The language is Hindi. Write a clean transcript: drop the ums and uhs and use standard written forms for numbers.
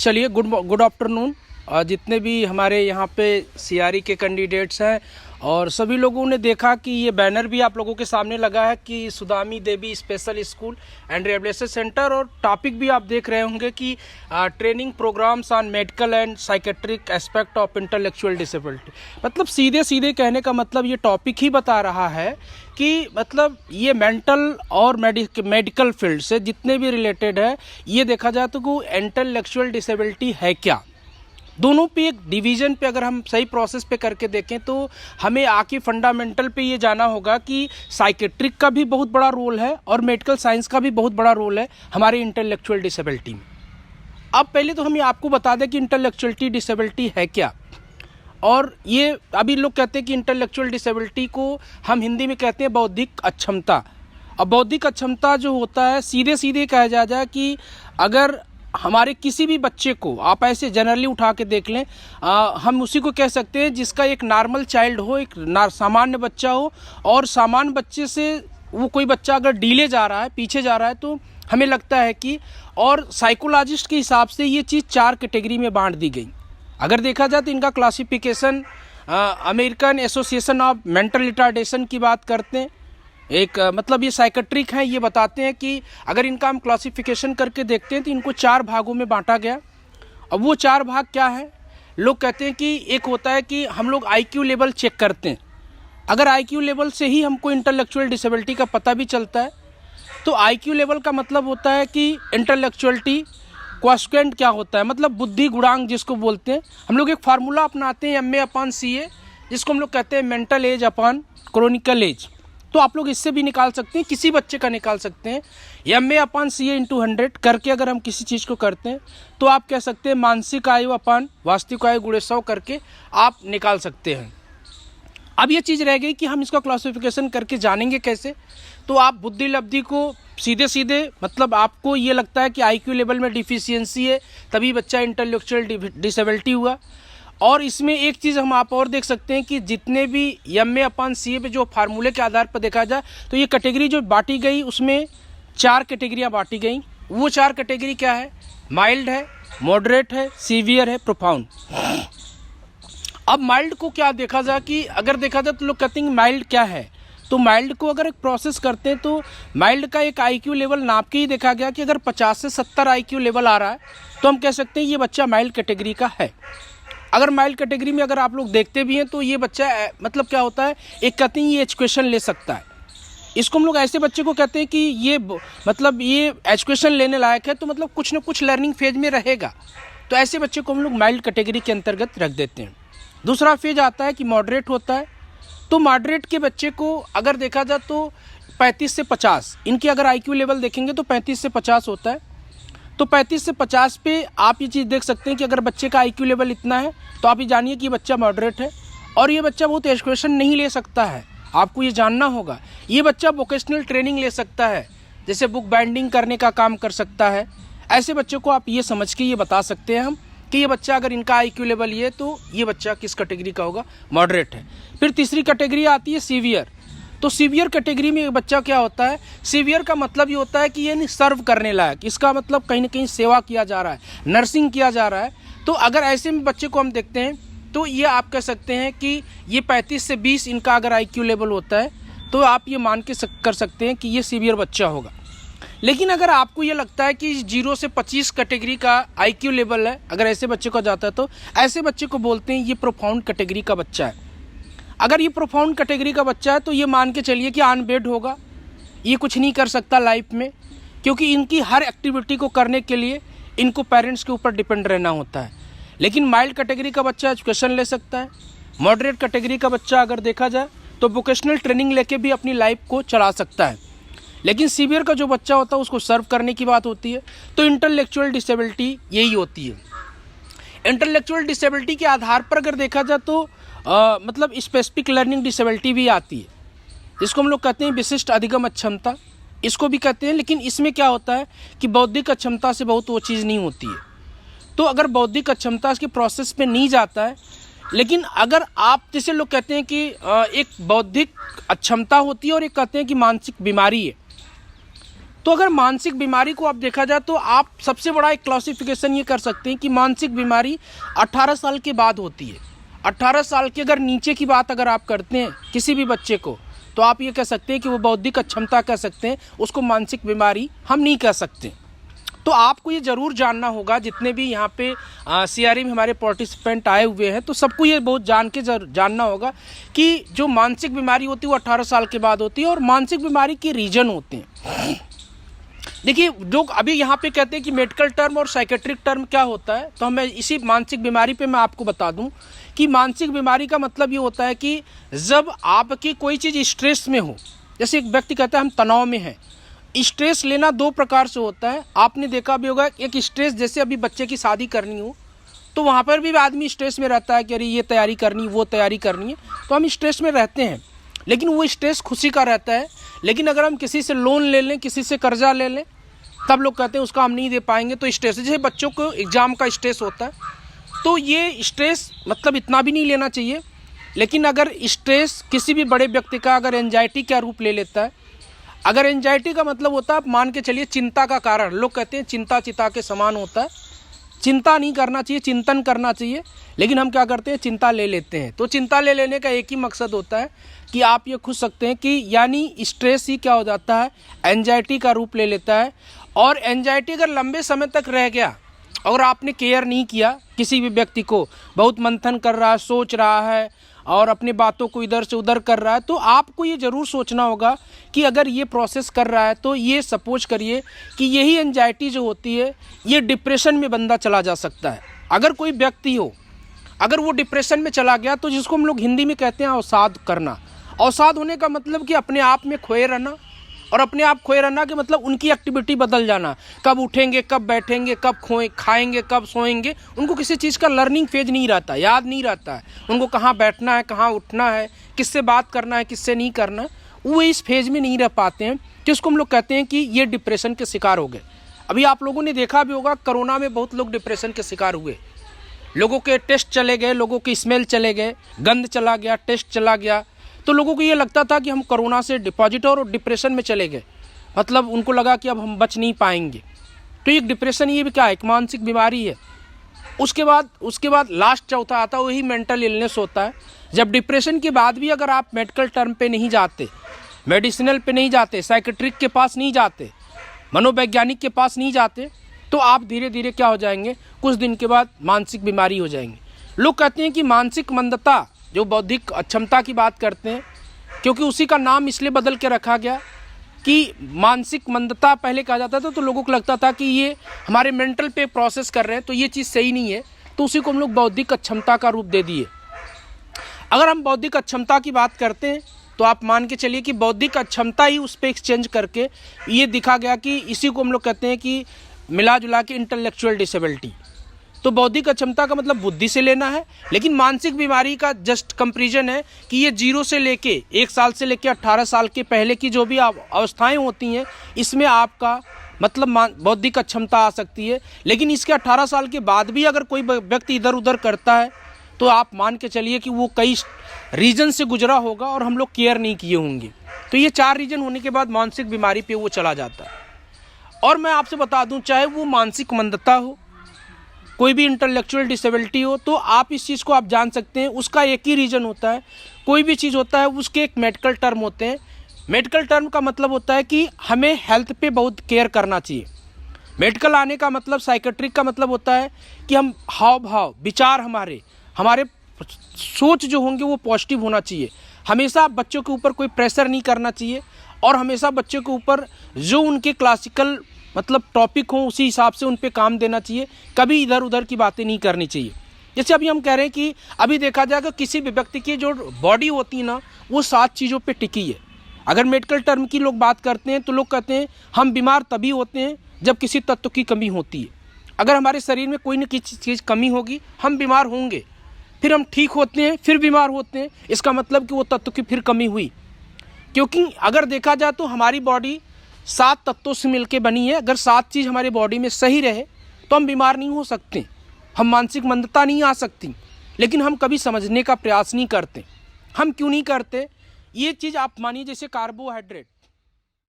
चलिए, गुड आफ्टरनून। जितने भी हमारे यहाँ पे सीआरई के कैंडिडेट्स हैं और सभी लोगों ने देखा कि ये बैनर भी आप लोगों के सामने लगा है कि Sudami Devi special school and rehabilitation centre, और टॉपिक भी आप देख रहे होंगे कि training programmes on medical and psychiatric aspect of intellectual disability. मतलब सीधे सीधे कहने का मतलब ये टॉपिक ही बता रहा है कि मतलब ये मेंटल और मेडिकल फील्ड से जितने भी रिलेटेड है, ये देखा जाए तो इंटेलेक्चुअल डिसेबिलिटी है क्या। दोनों पे एक डिवीज़न पे अगर हम सही प्रोसेस पे करके देखें तो हमें आके फंडामेंटल पे ये जाना होगा कि साइकेट्रिक का भी बहुत बड़ा रोल है और मेडिकल साइंस का भी बहुत बड़ा रोल है हमारे इंटेलेक्चुअल डिसेबिलिटी में। अब पहले तो हम ये आपको बता दें कि इंटेलेक्चुअलिटी डिसेबिलिटी है क्या। और ये अभी लोग कहते हैं कि इंटेलेक्चुअल डिसेबिलिटी को हम हिंदी में कहते हैं बौद्धिक अक्षमता। अब बौद्धिक अक्षमता जो होता है, सीधे सीधे कहा जाए कि अगर हमारे किसी भी बच्चे को आप ऐसे जनरली उठा के देख लें, हम उसी को कह सकते हैं जिसका एक नॉर्मल चाइल्ड हो, एक सामान्य बच्चा हो, और सामान्य बच्चे से वो कोई बच्चा अगर डीले जा रहा है, पीछे जा रहा है, तो हमें लगता है कि, और साइकोलॉजिस्ट के हिसाब से ये चीज़ 4 कैटेगरी में बांट दी गई। अगर देखा जाए तो इनका classification American association of mental retardation की बात करते हैं। एक मतलब ये साइकेट्रिक है, ये बताते हैं कि अगर इनका हम क्लासिफिकेशन करके देखते हैं तो इनको 4 भागों में बांटा गया। अब वो 4 भाग क्या है? लोग कहते हैं कि एक होता है कि हम लोग आईक्यू लेवल चेक करते हैं। अगर आईक्यू लेवल से ही हमको इंटेलेक्चुअल डिसेबिलिटी का पता भी चलता है, तो आईक्यू लेवल का मतलब होता है कि इंटेलेक्चुअलिटी क्वोशिएंट क्या होता है, मतलब बुद्धि गुणांक जिसको बोलते हैं। हम लोग एक फार्मूला अपनाते हैं MA/CA, जिसको हम लोग कहते हैं mental age upon chronical age. तो आप लोग इससे भी निकाल सकते हैं, किसी बच्चे का निकाल सकते हैं। MA/CA × 100 करके अगर हम किसी चीज़ को करते हैं तो आप कह सकते हैं मानसिक आयु अपॉन वास्तविक आयु × 100 करके आप निकाल सकते हैं। अब ये चीज़ रह गई कि हम इसका क्लासिफिकेशन करके जानेंगे कैसे। तो आप बुद्धि लब्धि को सीधे सीधे, मतलब आपको ये लगता है कि आईक्यू लेवल में डिफिशियंसी है तभी बच्चा इंटेलेक्चुअल डिसेबिलिटी हुआ। और इसमें एक चीज़ हम आप और देख सकते हैं कि जितने भी MA/CA पे जो फार्मूले के आधार पर देखा जाए तो ये कैटेगरी जो बांटी गई उसमें 4 कैटेगरियाँ बांटी गई। वो 4 कैटेगरी क्या है? माइल्ड है, मॉडरेट है, सीवियर है, प्रोफाउंड। अब माइल्ड को क्या देखा जाए कि अगर देखा जाए तो लोग कहते हैं माइल्ड क्या है, तो माइल्ड को अगर एक प्रोसेस करते हैं तो माइल्ड का एक आईक्यू लेवल नाप के ही देखा गया कि अगर 50 से 70 आईक्यू लेवल आ रहा है तो हम कह सकते हैं ये बच्चा माइल्ड कैटेगरी का है। अगर माइल्ड कैटेगरी में अगर आप लोग देखते भी हैं तो ये बच्चा मतलब क्या होता है, एक कहते हैं ये एजुकेशन ले सकता है। इसको हम लोग ऐसे बच्चे को कहते हैं कि ये मतलब ये एजुकेशन लेने लायक है, तो मतलब कुछ ना कुछ लर्निंग फेज में रहेगा, तो ऐसे बच्चे को हम लोग माइल्ड कैटेगरी के अंतर्गत रख देते हैं। दूसरा फेज आता है कि मॉडरेट होता है। तो मॉडरेट के बच्चे को अगर देखा जाए तो 35 से 50, इनकी अगर आईक्यू लेवल देखेंगे तो 35 से 50 होता है। तो 35 से 50 पे आप ये चीज़ देख सकते हैं कि अगर बच्चे का आईक्यू लेवल इतना है तो आप ये जानिए कि बच्चा मॉडरेट है। और ये बच्चा बहुत एजुकेशन नहीं ले सकता है, आपको ये जानना होगा। ये बच्चा वोकेशनल ट्रेनिंग ले सकता है, जैसे बुक बाइंडिंग करने का काम कर सकता है। ऐसे बच्चे को आप ये समझ के ये बता सकते हैं हम कि ये बच्चा अगर इनका आईक्यू लेवल ये, तो ये बच्चा किस कैटेगरी का होगा? मॉडरेट है। फिर तीसरी कैटेगरी आती है सीवियर। तो सीवियर कैटेगरी में एक बच्चा क्या होता है? सीवियर का मतलब ये होता है कि ये नहीं सर्व करने लायक, इसका मतलब कहीं ना कहीं सेवा किया जा रहा है, नर्सिंग किया जा रहा है। तो अगर ऐसे में बच्चे को हम देखते हैं तो ये आप कह सकते हैं कि ये 35 से 20 इनका अगर आईक्यू लेवल होता है तो आप ये मान के कर सकते हैं कि ये सीवियर बच्चा होगा। लेकिन अगर आपको ये लगता है कि 0 से 25 कैटेगरी का आईक्यू लेवल है, अगर ऐसे बच्चे को जाता है तो ऐसे बच्चे को बोलते हैं ये प्रोफाउंड कैटेगरी का बच्चा है। अगर ये प्रोफाउंड कैटेगरी का बच्चा है तो ये मान के चलिए कि अनबेड होगा, ये कुछ नहीं कर सकता लाइफ में, क्योंकि इनकी हर एक्टिविटी को करने के लिए इनको पेरेंट्स के ऊपर डिपेंड रहना होता है। लेकिन माइल्ड कैटेगरी का बच्चा एजुकेशन ले सकता है। मॉडरेट कैटेगरी का बच्चा अगर देखा जाए तो वोकेशनल ट्रेनिंग लेके भी अपनी लाइफ को चला सकता है। लेकिन सीवियर का जो बच्चा होता है उसको सर्व करने की बात होती है। तो इंटेलेक्चुअल डिसेबिलिटी यही होती है। इंटेलेक्चुअल डिसेबिलिटी के आधार पर अगर देखा जाए तो मतलब स्पेसिफिक लर्निंग डिसेबिलिटी भी आती है, जिसको हम लोग कहते हैं विशिष्ट अधिगम अक्षमता, इसको भी कहते हैं। लेकिन इसमें क्या होता है कि बौद्धिक अक्षमता से बहुत वो चीज़ नहीं होती है। तो अगर बौद्धिक अक्षमता के प्रोसेस पे नहीं जाता है, लेकिन अगर आप जैसे लोग कहते हैं कि एक बौद्धिक अक्षमता होती है और एक कहते हैं कि मानसिक बीमारी है। तो अगर मानसिक बीमारी को आप देखा जाए तो आप सबसे बड़ा एक क्लासिफिकेशन ये कर सकते हैं कि मानसिक बीमारी 18 साल के बाद होती है। 18 साल के अगर नीचे की बात अगर आप करते हैं किसी भी बच्चे को, तो आप ये कह सकते हैं कि वो बौद्धिक अक्षमता कह सकते हैं, उसको मानसिक बीमारी हम नहीं कह सकते। तो आपको ये ज़रूर जानना होगा, जितने भी यहाँ पे CRE में हमारे पार्टिसिपेंट आए हुए हैं, तो सबको ये बहुत जानना होगा कि जो मानसिक बीमारी होती है वो 18 साल के बाद होती है और मानसिक बीमारी के रीजन होते हैं। देखिए, लोग अभी यहाँ पे कहते हैं कि मेडिकल टर्म और साइकेट्रिक टर्म क्या होता है, तो मैं इसी मानसिक बीमारी पे मैं आपको बता दूं कि मानसिक बीमारी का मतलब ये होता है कि जब आपकी कोई चीज़ स्ट्रेस में हो, जैसे एक व्यक्ति कहता है हम तनाव में हैं। स्ट्रेस लेना दो प्रकार से होता है, आपने देखा भी होगा। एक स्ट्रेस, जैसे अभी बच्चे की शादी करनी हो तो वहाँ पर भी आदमी स्ट्रेस में रहता है कि अरे ये तैयारी करनी, वो तैयारी करनी है, तो हम स्ट्रेस में रहते हैं, लेकिन वो स्ट्रेस खुशी का रहता है। लेकिन अगर हम किसी से लोन ले लें, किसी से कर्जा ले लें, तब लोग कहते हैं उसका हम नहीं दे पाएंगे, तो स्ट्रेस, जैसे बच्चों को एग्ज़ाम का स्ट्रेस होता है, तो ये स्ट्रेस मतलब इतना भी नहीं लेना चाहिए। लेकिन अगर स्ट्रेस किसी भी बड़े व्यक्ति का अगर एंजाइटी का रूप ले लेता है, अगर एंजाइटी का मतलब होता है, आप मान के चलिए चिंता का कारण, लोग कहते हैं चिंता चिता के समान होता है, चिंता नहीं करना चाहिए, चिंतन करना चाहिए, लेकिन हम क्या करते हैं, चिंता ले लेते हैं। तो चिंता ले लेने का एक ही मकसद होता है कि आप ये खुद सकते हैं कि यानी स्ट्रेस ही क्या हो जाता है, एंजाइटी का रूप ले लेता है। और एंजाइटी अगर लंबे समय तक रह गया और आपने केयर नहीं किया, किसी भी व्यक्ति को बहुत मंथन कर रहा है, सोच रहा है और अपनी बातों को इधर से उधर कर रहा है, तो आपको ये ज़रूर सोचना होगा कि अगर ये प्रोसेस कर रहा है तो ये सपोज करिए कि यही एंजाइटी जो होती है, ये डिप्रेशन में बंदा चला जा सकता है। अगर कोई व्यक्ति हो, अगर वो डिप्रेशन में चला गया, तो जिसको हम लोग हिंदी में कहते हैं अवसाद करना। अवसाद होने का मतलब कि अपने आप में खोए रहना, और अपने आप खोए रहना के मतलब उनकी एक्टिविटी बदल जाना, कब उठेंगे, कब बैठेंगे, कब खाएंगे, कब सोएंगे, उनको किसी चीज़ का लर्निंग फेज नहीं रहता, याद नहीं रहता है उनको, कहाँ बैठना है, कहाँ उठना है, किससे बात करना है, किससे नहीं करना, वो इस फेज में नहीं रह पाते हैं, कि उसको हम लोग कहते हैं कि ये डिप्रेशन के शिकार हो गए। अभी आप लोगों ने देखा भी होगा, कोरोना में बहुत लोग डिप्रेशन के शिकार हुए, लोगों के टेस्ट चले गए, लोगों की स्मेल चले गए, गंध चला गया, टेस्ट चला गया, तो लोगों को ये लगता था कि हम कोरोना से पॉजिटिव और डिप्रेशन में चले गए, मतलब उनको लगा कि अब हम बच नहीं पाएंगे। तो ये डिप्रेशन, ये भी क्या है, एक मानसिक बीमारी है। उसके बाद लास्ट चौथा आता है, वही मेंटल इलनेस होता है। जब डिप्रेशन के बाद भी अगर आप मेडिकल टर्म पे नहीं जाते, मेडिसिनल पे नहीं जाते, साइकेट्रिक के पास नहीं जाते, मनोवैज्ञानिक के पास नहीं जाते, तो आप धीरे धीरे क्या हो जाएंगे, कुछ दिन के बाद मानसिक बीमारी हो जाएंगे। लोग कहते हैं कि मानसिक मंदता, जो बौद्धिक अक्षमता की बात करते हैं, क्योंकि उसी का नाम इसलिए बदल के रखा गया कि मानसिक मंदता पहले कहा जाता था, तो लोगों को लगता था कि ये हमारे मेंटल पे प्रोसेस कर रहे हैं, तो ये चीज़ सही नहीं है, तो उसी को हम लोग बौद्धिक अक्षमता का रूप दे दिए। अगर हम बौद्धिक अक्षमता की बात करते हैं, तो आप मान के चलिए कि बौद्धिक अक्षमता ही उस पर एक्सचेंज करके ये दिखा गया कि इसी को हम लोग कहते हैं कि मिला जुला के इंटेलेक्चुअल डिसेबिलिटी। तो बौद्धिक अक्षमता का मतलब बुद्धि से लेना है, लेकिन मानसिक बीमारी का जस्ट कंपैरिजन है कि ये 0 से लेके 1 साल से लेके 18 साल के पहले की जो भी अवस्थाएं होती हैं, इसमें आपका मतलब बौद्धिक अक्षमता आ सकती है। लेकिन इसके 18 साल के बाद भी अगर कोई व्यक्ति इधर उधर करता है, तो आप मान के चलिए कि वो कई रीजन से गुजरा होगा और हम लोग केयर नहीं किए होंगे। तो ये 4 रीजन होने के बाद मानसिक बीमारी पे वो चला जाता है। और मैं आपसे बता दूं, चाहे वो मानसिक मंदता हो, कोई भी इंटेलेक्चुअल डिसेबिलिटी हो, तो आप इस चीज़ को आप जान सकते हैं, उसका एक ही रीज़न होता है। कोई भी चीज़ होता है उसके एक मेडिकल टर्म होते हैं। मेडिकल टर्म का मतलब होता है कि हमें हेल्थ पे बहुत केयर करना चाहिए। मेडिकल आने का मतलब, साइकेट्रिक का मतलब होता है कि हम हाव भाव, विचार, हमारे सोच जो होंगे वो पॉजिटिव होना चाहिए। हमेशा बच्चों के ऊपर कोई प्रेशर नहीं करना चाहिए, और हमेशा बच्चों के ऊपर जो उनके क्लासिकल मतलब टॉपिक हो उसी हिसाब से उन पे काम देना चाहिए। कभी इधर उधर की बातें नहीं करनी चाहिए। जैसे अभी हम कह रहे हैं कि अभी देखा जाएगा किसी भी व्यक्ति की जो बॉडी होती है ना, वो 7 चीज़ों पे टिकी है। अगर मेडिकल टर्म की लोग बात करते हैं, तो लोग कहते हैं हम बीमार तभी होते हैं जब किसी तत्व की कमी होती है। अगर हमारे शरीर में कोई न किसी चीज़ कमी होगी, हम बीमार होंगे, फिर हम ठीक होते हैं, फिर बीमार होते हैं। इसका मतलब कि वो तत्व की फिर कमी हुई। क्योंकि अगर देखा जाए तो हमारी बॉडी 7 तत्वों से मिलके बनी है। अगर 7 चीज़ हमारी बॉडी में सही रहे तो हम बीमार नहीं हो सकते, हम मानसिक मंदता नहीं आ सकती। लेकिन हम कभी समझने का प्रयास नहीं करते। हम क्यों नहीं करते? ये चीज़ आप मानिए, जैसे कार्बोहाइड्रेट,